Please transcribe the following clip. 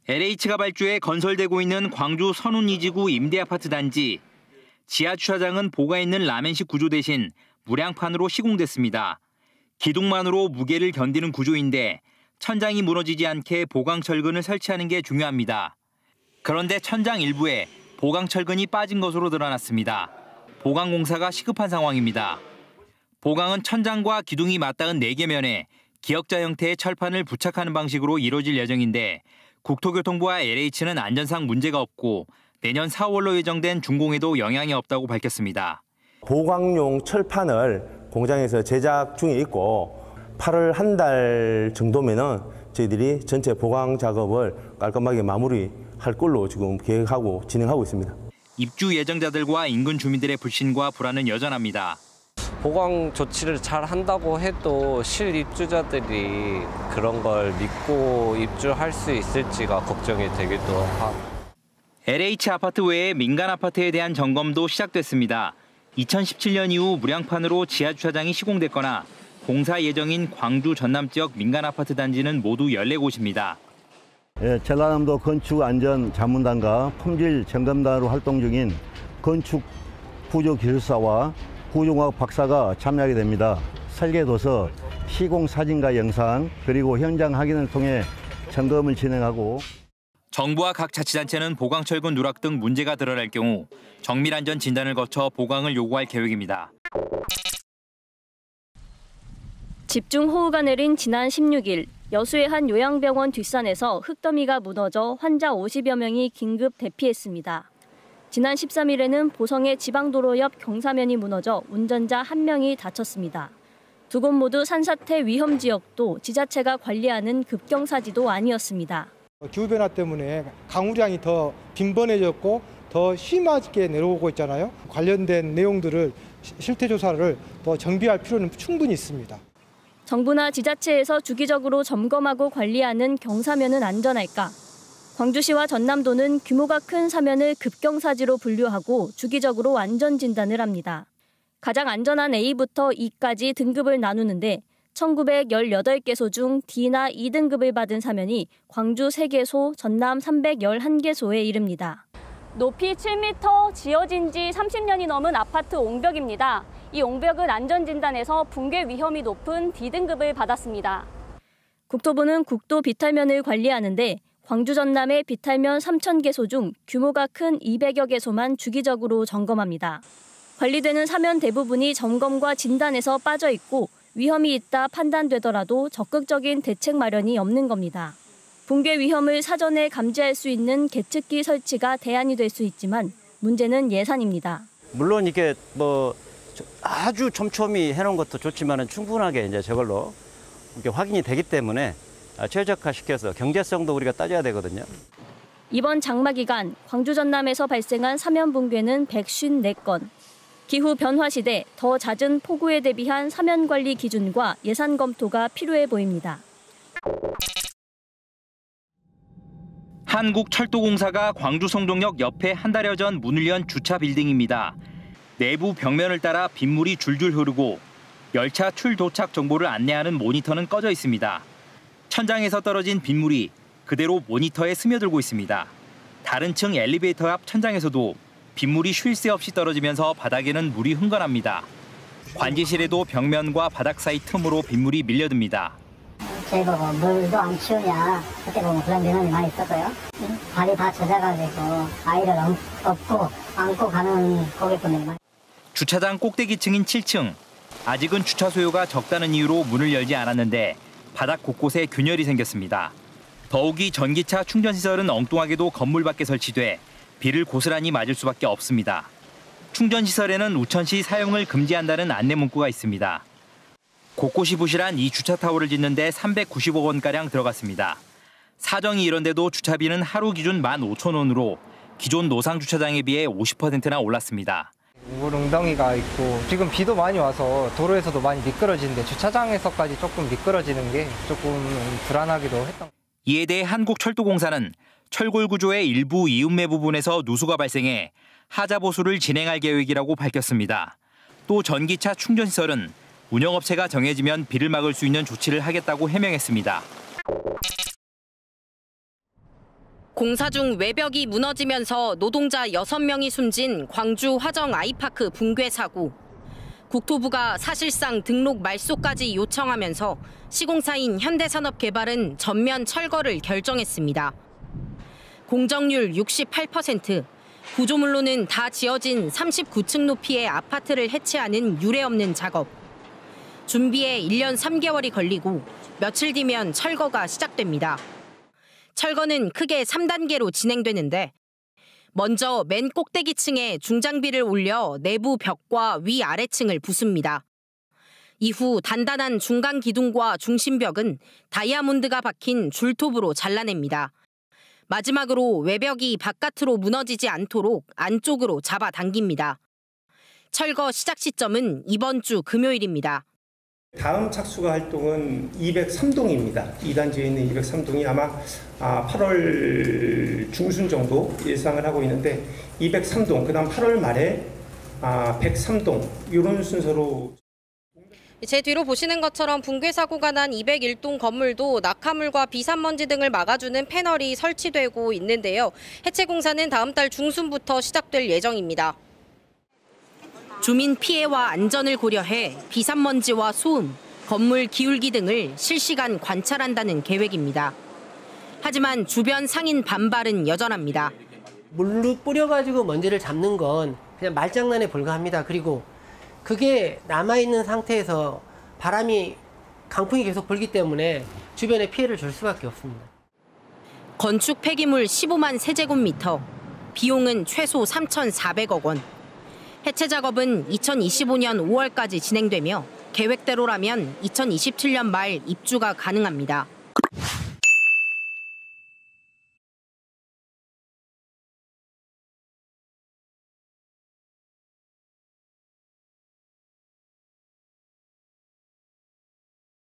LH가 발주해 건설되고 있는 광주 선운2지구 임대아파트 단지. 지하 주차장은 보가 있는 라멘식 구조 대신 무량판으로 시공됐습니다. 기둥만으로 무게를 견디는 구조인데 천장이 무너지지 않게 보강철근을 설치하는 게 중요합니다. 그런데 천장 일부에 보강철근이 빠진 것으로 드러났습니다. 보강 공사가 시급한 상황입니다. 보강은 천장과 기둥이 맞닿은 4개 면에 기역자 형태의 철판을 부착하는 방식으로 이루어질 예정인데 국토교통부와 LH는 안전상 문제가 없고 내년 4월로 예정된 준공에도 영향이 없다고 밝혔습니다. 보강용 철판을 공장에서 제작 중에 있고 8월 한 달 정도면은 저희들이 전체 보강 작업을 깔끔하게 마무리할 걸로 지금 계획하고 진행하고 있습니다. 입주 예정자들과 인근 주민들의 불신과 불안은 여전합니다. 보강 조치를 잘 한다고 해도 실입주자들이 그런 걸 믿고 입주할 수 있을지가 걱정이 되기도 하고. LH 아파트 외에 민간 아파트에 대한 점검도 시작됐습니다. 2017년 이후 무량판으로 지하 주차장이 시공됐거나 공사 예정인 광주 전남 지역 민간 아파트 단지는 모두 14곳입니다. 전라남도 건축안전자문단과 품질 점검단으로 활동 중인 건축 구조기술사와 구조공학 박사가 참여하게 됩니다. 설계도서, 시공 사진과 영상, 그리고 현장 확인을 통해 점검을 진행하고 정부와 각 자치단체는 보강철근 누락 등 문제가 드러날 경우 정밀안전 진단을 거쳐 보강을 요구할 계획입니다. 집중호우가 내린 지난 16일 여수의 한 요양병원 뒷산에서 흙더미가 무너져 환자 50여 명이 긴급 대피했습니다. 지난 13일에는 보성의 지방도로 옆 경사면이 무너져 운전자 1명이 다쳤습니다. 두 곳 모두 산사태 위험 지역도 지자체가 관리하는 급경사지도 아니었습니다. 기후변화 때문에 강우량이 더 빈번해졌고 더 심하게 내려오고 있잖아요. 관련된 내용들을 실태조사를 더 정비할 필요는 충분히 있습니다. 정부나 지자체에서 주기적으로 점검하고 관리하는 경사면은 안전할까? 광주시와 전남도는 규모가 큰 사면을 급경사지로 분류하고 주기적으로 안전 진단을 합니다. 가장 안전한 A부터 E까지 등급을 나누는데 1918개소 중 D나 E 등급을 받은 사면이 광주 3개소, 전남 311개소에 이릅니다. 높이 7m, 지어진 지 30년이 넘은 아파트 옹벽입니다. 이 옹벽은 안전진단에서 붕괴 위험이 높은 D등급을 받았습니다. 국토부는 국도 비탈면을 관리하는데 광주 전남의 비탈면 3,000개소 중 규모가 큰 200여 개소만 주기적으로 점검합니다. 관리되는 사면 대부분이 점검과 진단에서 빠져 있고 위험이 있다 판단되더라도 적극적인 대책 마련이 없는 겁니다. 붕괴 위험을 사전에 감지할 수 있는 계측기 설치가 대안이 될 수 있지만 문제는 예산입니다. 물론 이게 아주 촘촘히 해놓은 것도 좋지만은 충분하게 이제 저걸로 이렇게 확인이 되기 때문에 최적화시켜서 경제성도 우리가 따져야 되거든요. 이번 장마 기간 광주 전남에서 발생한 사면 붕괴는 154건. 기후 변화 시대 더 잦은 폭우에 대비한 사면 관리 기준과 예산 검토가 필요해 보입니다. 한국철도공사가 광주 송정역 옆에 한 달여 전 문을 연 주차 빌딩입니다. 내부 벽면을 따라 빗물이 줄줄 흐르고 열차 출도착 정보를 안내하는 모니터는 꺼져 있습니다. 천장에서 떨어진 빗물이 그대로 모니터에 스며들고 있습니다. 다른 층 엘리베이터 앞 천장에서도 빗물이 쉴 새 없이 떨어지면서 바닥에는 물이 흥건합니다. 관제실에도 벽면과 바닥 사이 틈으로 빗물이 밀려듭니다. 저희 보고 물도 안 치우냐 그때 보면 그런 민원이 많이 있었고요. 발이 다 젖어가지고 아이를 업고 안고 가는 고객분들이 많이. 주차장 꼭대기층인 7층. 아직은 주차 소요가 적다는 이유로 문을 열지 않았는데 바닥 곳곳에 균열이 생겼습니다. 더욱이 전기차 충전시설은 엉뚱하게도 건물 밖에 설치돼 비를 고스란히 맞을 수밖에 없습니다. 충전시설에는 우천시 사용을 금지한다는 안내 문구가 있습니다. 곳곳이 부실한 이 주차 타워를 짓는 데 390억 원가량 들어갔습니다. 사정이 이런데도 주차비는 하루 기준 15,000원으로 기존 노상 주차장에 비해 50%나 올랐습니다. 물 웅덩이가 있고 지금 비도 많이 와서 도로에서도 많이 미끄러지는데 주차장에서까지 조금 미끄러지는 게 조금 불안하기도 했던. 이에 대해 한국철도공사는 철골 구조의 일부 이음매 부분에서 누수가 발생해 하자 보수를 진행할 계획이라고 밝혔습니다. 또 전기차 충전시설은 운영업체가 정해지면 비를 막을 수 있는 조치를 하겠다고 해명했습니다. 공사 중 외벽이 무너지면서 노동자 6명이 숨진 광주 화정 아이파크 붕괴 사고. 국토부가 사실상 등록 말소까지 요청하면서 시공사인 현대산업개발은 전면 철거를 결정했습니다. 공정률 68%, 구조물로는 다 지어진 39층 높이의 아파트를 해체하는 유례없는 작업. 준비에 1년 3개월이 걸리고 며칠 뒤면 철거가 시작됩니다. 철거는 크게 3단계로 진행되는데 먼저 맨 꼭대기층에 중장비를 올려 내부 벽과 위아래층을 부숩니다. 이후 단단한 중간 기둥과 중심벽은 다이아몬드가 박힌 줄톱으로 잘라냅니다. 마지막으로 외벽이 바깥으로 무너지지 않도록 안쪽으로 잡아당깁니다. 철거 시작 시점은 이번 주 금요일입니다. 다음 착수가 활동은 203동입니다. 2단지에 있는 203동이 아마 8월 중순 정도 예상을 하고 있는데 203동, 그다음 8월 말에 103동 이런 순서로. 제 뒤로 보시는 것처럼 붕괴 사고가 난 201동 건물도 낙하물과 비산먼지 등을 막아주는 패널이 설치되고 있는데요. 해체 공사는 다음 달 중순부터 시작될 예정입니다. 주민 피해와 안전을 고려해 비산먼지와 소음, 건물 기울기 등을 실시간 관찰한다는 계획입니다. 하지만 주변 상인 반발은 여전합니다. 물로 뿌려가지고 먼지를 잡는 건 그냥 말장난에 불과합니다. 그리고 그게 남아있는 상태에서 바람이 강풍이 계속 불기 때문에 주변에 피해를 줄 수밖에 없습니다. 건축 폐기물 15만 세제곱미터, 비용은 최소 3,400억 원. 해체 작업은 2025년 5월까지 진행되며 계획대로라면 2027년 말 입주가 가능합니다.